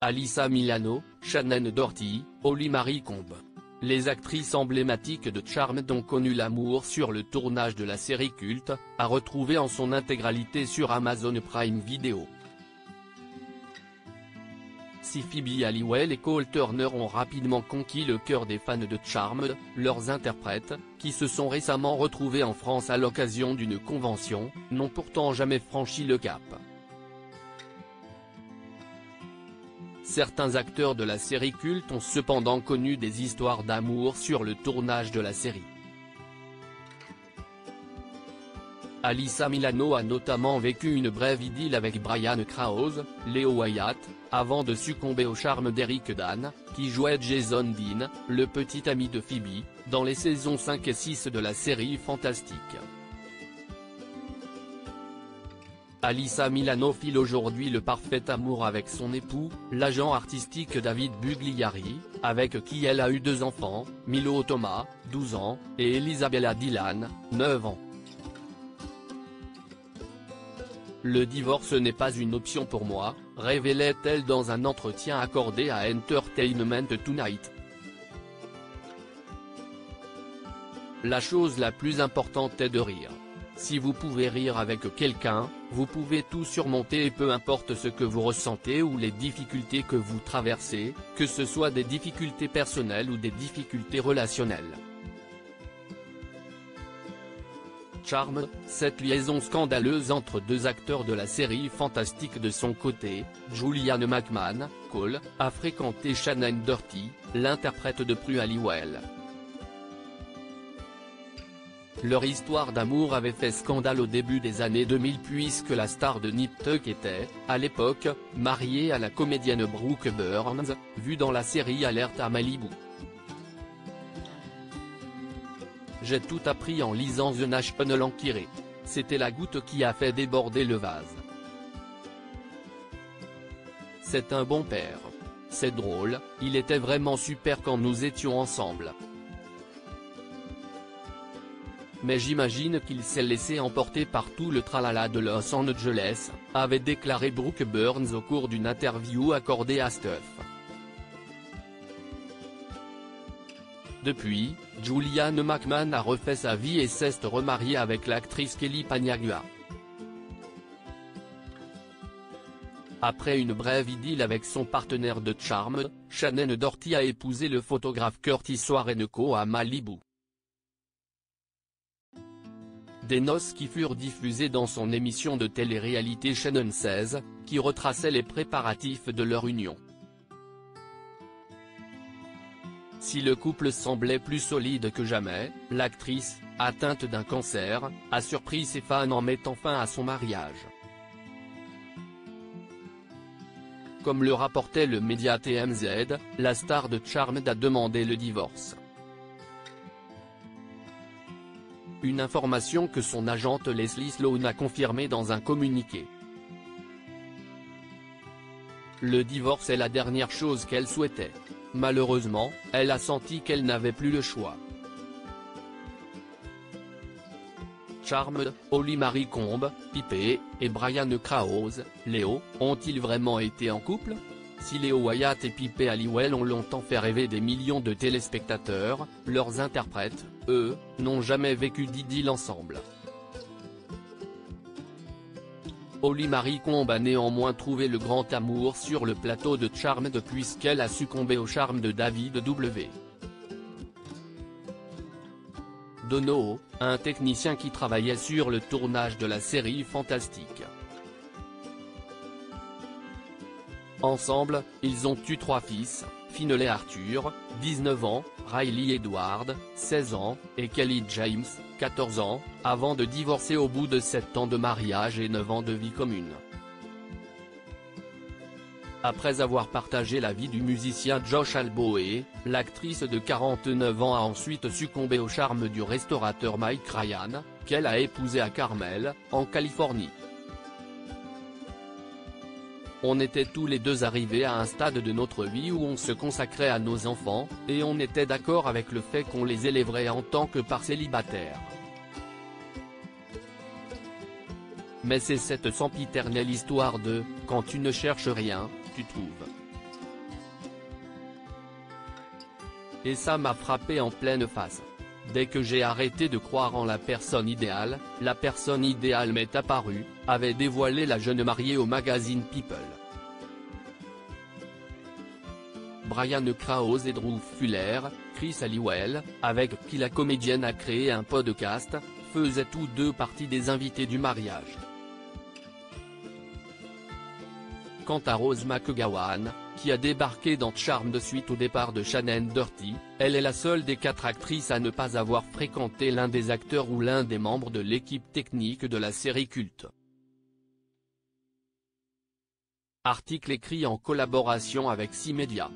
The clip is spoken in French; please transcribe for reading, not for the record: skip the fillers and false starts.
Alyssa Milano, Shannon Doherty, Holly-Marie Combs. Les actrices emblématiques de Charmed ont connu l'amour sur le tournage de la série culte, à retrouver en son intégralité sur Amazon Prime Video. Si Phoebe Halliwell et Cole Turner ont rapidement conquis le cœur des fans de Charmed, leurs interprètes, qui se sont récemment retrouvés en France à l'occasion d'une convention, n'ont pourtant jamais franchi le cap. Certains acteurs de la série culte ont cependant connu des histoires d'amour sur le tournage de la série. Alyssa Milano a notamment vécu une brève idylle avec Brian Krause, Leo Wyatt, avant de succomber au charme d'Eric Dan, qui jouait Jason Dean, le petit ami de Phoebe, dans les saisons 5 et 6 de la série Fantastique. Alyssa Milano file aujourd'hui le parfait amour avec son époux, l'agent artistique David Bugliari, avec qui elle a eu 2 enfants, Milo Thomas, 12 ans, et Elisabella Dylan, 9 ans. Le divorce n'est pas une option pour moi, révélait-elle dans un entretien accordé à Entertainment Tonight. La chose la plus importante est de rire. Si vous pouvez rire avec quelqu'un, vous pouvez tout surmonter et peu importe ce que vous ressentez ou les difficultés que vous traversez, que ce soit des difficultés personnelles ou des difficultés relationnelles. Charmed, cette liaison scandaleuse entre 2 acteurs de la série Fantastique. De son côté, Julianne McMahon, Cole, a fréquenté Shannon Doherty, l'interprète de Prue Halliwell. Leur histoire d'amour avait fait scandale au début des années 2000 puisque la star de Nip Tuck était, à l'époque, mariée à la comédienne Brooke Burns, vue dans la série Alerte à Malibu. J'ai tout appris en lisant The National Enquirer. C'était la goutte qui a fait déborder le vase. C'est un bon père. C'est drôle, il était vraiment super quand nous étions ensemble. Mais j'imagine qu'il s'est laissé emporter par tout le tralala de Los Angeles, avait déclaré Brooke Burns au cours d'une interview accordée à Stuff. Depuis, Julianne McMahon a refait sa vie et s'est remariée avec l'actrice Kelly Paniagua. Après une brève idylle avec son partenaire de Charmed, Shannon Doherty a épousé le photographe Curtis Warrenco à Malibu. Des noces qui furent diffusées dans son émission de télé-réalité Shannon Says, qui retraçait les préparatifs de leur union. Si le couple semblait plus solide que jamais, l'actrice, atteinte d'un cancer, a surpris ses fans en mettant fin à son mariage. Comme le rapportait le média TMZ, la star de Charmed a demandé le divorce. Une information que son agente Leslie Sloan a confirmée dans un communiqué. Le divorce est la dernière chose qu'elle souhaitait. Malheureusement, elle a senti qu'elle n'avait plus le choix. Charmed, Holly-Marie Combs, Pipe, et Brian Krause, Leo, ont-ils vraiment été en couple? Si Leo Wyatt et Pipe Halliwell ont longtemps fait rêver des millions de téléspectateurs, leurs interprètes, eux, n'ont jamais vécu d'idylle ensemble. Holly-Marie Combs a néanmoins trouvé le grand amour sur le plateau de Charmed puisqu'elle a succombé au charme de David W. Donoho, un technicien qui travaillait sur le tournage de la série Fantastique. Ensemble, ils ont eu 3 fils, Finlay Arthur, 19 ans, Riley Edward, 16 ans, et Kelly James, 14 ans, avant de divorcer au bout de 7 ans de mariage et 9 ans de vie commune. Après avoir partagé la vie du musicien Josh Alboe, l'actrice de 49 ans a ensuite succombé au charme du restaurateur Mike Ryan, qu'elle a épousé à Carmel, en Californie. On était tous les deux arrivés à un stade de notre vie où on se consacrait à nos enfants, et on était d'accord avec le fait qu'on les élèverait en tant que par célibataires. Mais c'est cette sempiternelle histoire de « quand tu ne cherches rien, tu trouves ». et ça m'a frappé en pleine face. Dès que j'ai arrêté de croire en la personne idéale m'est apparue, avait dévoilé la jeune mariée au magazine People. Brian Krause et Drew Fuller, Chris Halliwell, avec qui la comédienne a créé un podcast, faisaient tous deux partie des invités du mariage. Quant à Rose McGowan, qui a débarqué dans Charmed suite au départ de Shannon Doherty, elle est la seule des 4 actrices à ne pas avoir fréquenté l'un des acteurs ou l'un des membres de l'équipe technique de la série culte. Article écrit en collaboration avec 6 médias.